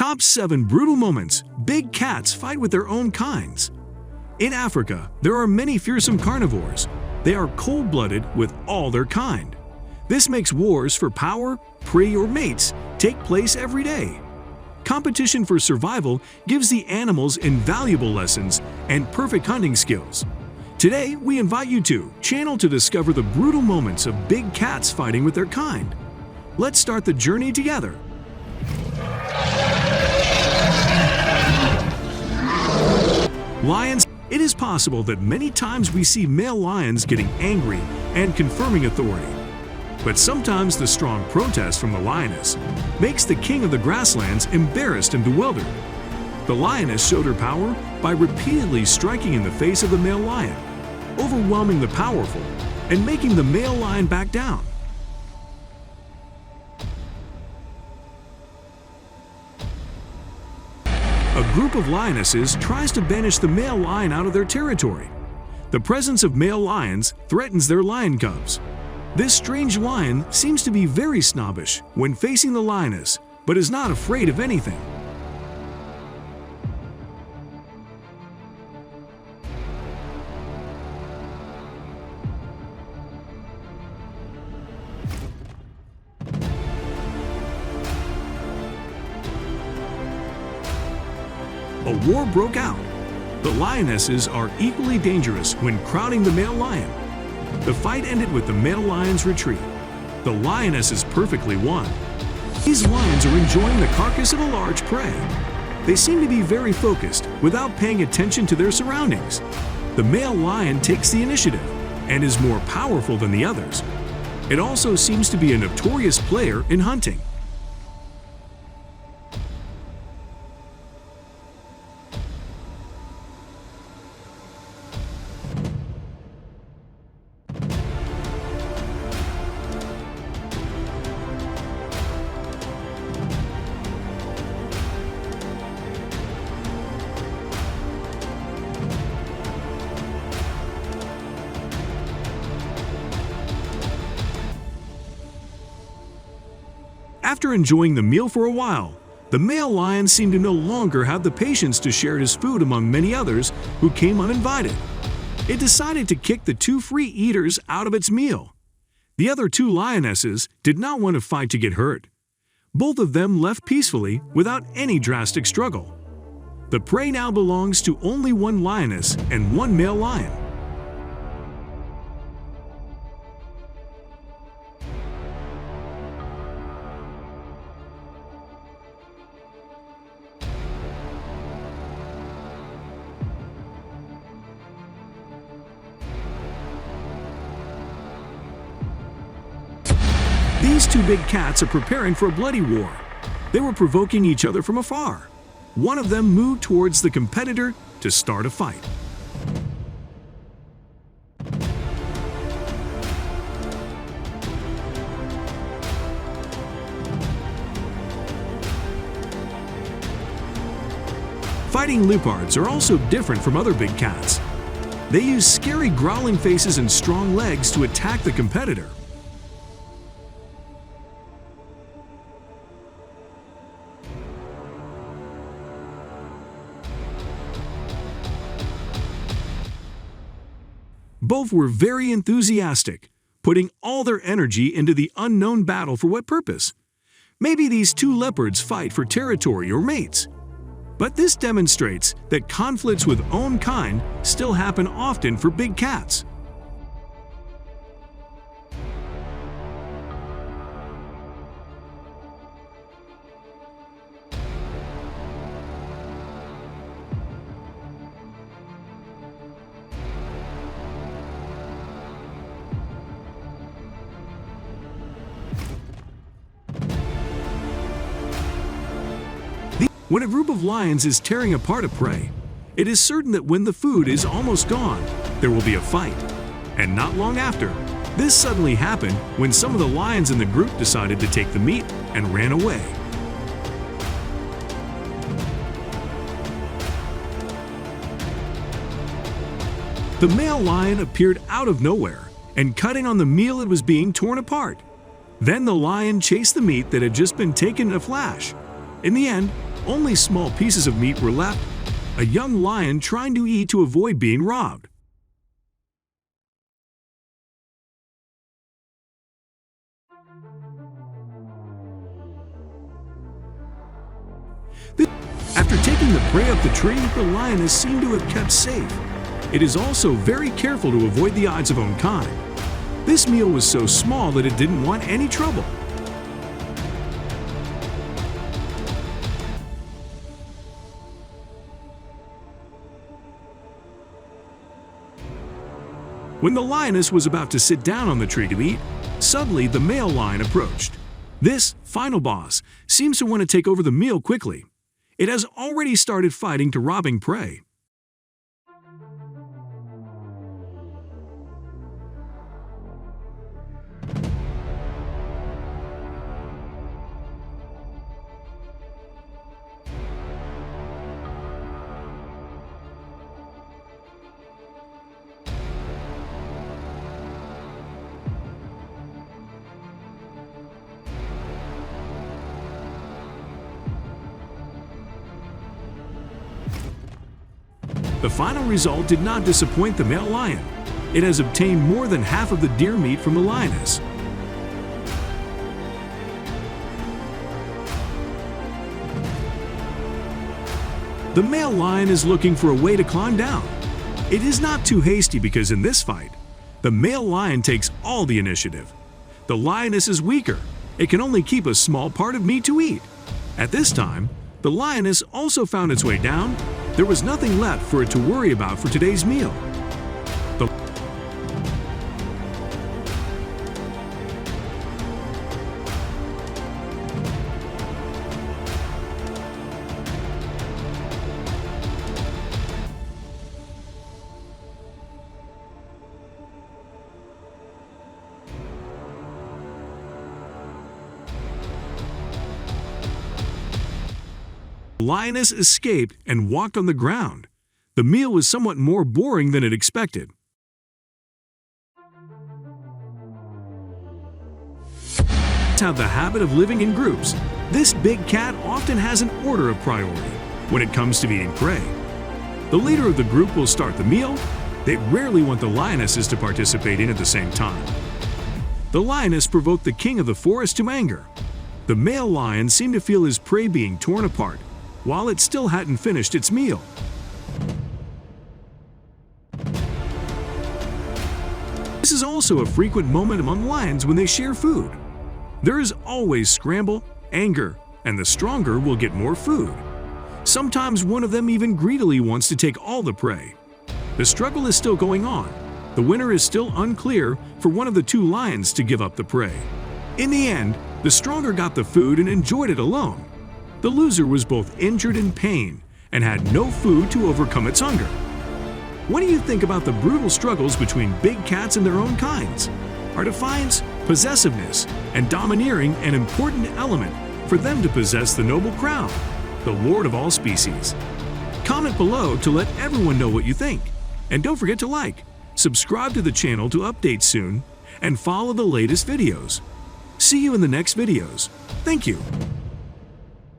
Top 7 brutal moments big cats fight with their own kinds. In Africa, there are many fearsome carnivores. They are cold-blooded with all their kind. This makes wars for power, prey, or mates take place every day. Competition for survival gives the animals invaluable lessons and perfect hunting skills. Today, we invite you to channel to discover the brutal moments of big cats fighting with their kind. Let's start the journey together. Lions. It is possible that many times we see male lions getting angry and confirming authority. But sometimes the strong protest from the lioness makes the king of the grasslands embarrassed and bewildered. The lioness showed her power by repeatedly striking in the face of the male lion, overwhelming the powerful and making the male lion back down. A group of lionesses tries to banish the male lion out of their territory. The presence of male lions threatens their lion cubs. This strange lion seems to be very snobbish when facing the lioness, but is not afraid of anything. A war broke out. The lionesses are equally dangerous when crowding the male lion. The fight ended with the male lion's retreat. The lionesses perfectly won. These lions are enjoying the carcass of a large prey. They seem to be very focused without paying attention to their surroundings. The male lion takes the initiative and is more powerful than the others. It also seems to be a notorious player in hunting. After enjoying the meal for a while, the male lion seemed to no longer have the patience to share his food among many others who came uninvited. It decided to kick the two free eaters out of its meal. The other two lionesses did not want to fight to get hurt. Both of them left peacefully without any drastic struggle. The prey now belongs to only one lioness and one male lion. These two big cats are preparing for a bloody war. They were provoking each other from afar. One of them moved towards the competitor to start a fight. Fighting leopards are also different from other big cats. They use scary growling faces and strong legs to attack the competitor. Both were very enthusiastic, putting all their energy into the unknown battle. For what purpose? Maybe these two leopards fight for territory or mates. But this demonstrates that conflicts with own kind still happen often for big cats. When a group of lions is tearing apart a prey, it is certain that when the food is almost gone, there will be a fight. And not long after, this suddenly happened when some of the lions in the group decided to take the meat and ran away. The male lion appeared out of nowhere and cutting on the meal that was being torn apart. Then the lion chased the meat that had just been taken in a flash. In the end, only small pieces of meat were left, a young lion trying to eat to avoid being robbed. After taking the prey up the tree, the lioness seemed to have kept safe. It is also very careful to avoid the eyes of own kind. This meal was so small that it didn't want any trouble. When the lioness was about to sit down on the tree to eat, suddenly the male lion approached. This final boss seems to want to take over the meal quickly. It has already started fighting to robbing prey. The final result did not disappoint the male lion. It has obtained more than half of the deer meat from the lioness. The male lion is looking for a way to climb down. It is not too hasty because in this fight, the male lion takes all the initiative. The lioness is weaker. It can only keep a small part of meat to eat. At this time, the lioness also found its way down. There was nothing left for it to worry about for today's meal. The lioness escaped and walked on the ground. The meal was somewhat more boring than it expected. Cats have the habit of living in groups. This big cat often has an order of priority when it comes to eating prey. The leader of the group will start the meal. They rarely want the lionesses to participate in at the same time. The lioness provoked the king of the forest to anger. The male lion seemed to feel his prey being torn apart, while it still hadn't finished its meal. This is also a frequent moment among lions when they share food. There is always scramble, anger, and the stronger will get more food. Sometimes one of them even greedily wants to take all the prey. The struggle is still going on. The winner is still unclear for one of the two lions to give up the prey. In the end, the stronger got the food and enjoyed it alone. The loser was both injured and in pain and had no food to overcome its hunger. What do you think about the brutal struggles between big cats and their own kinds? Are defiance, possessiveness, and domineering an important element for them to possess the noble crown, the lord of all species? Comment below to let everyone know what you think. And don't forget to like, subscribe to the channel to update soon, and follow the latest videos. See you in the next videos. Thank you.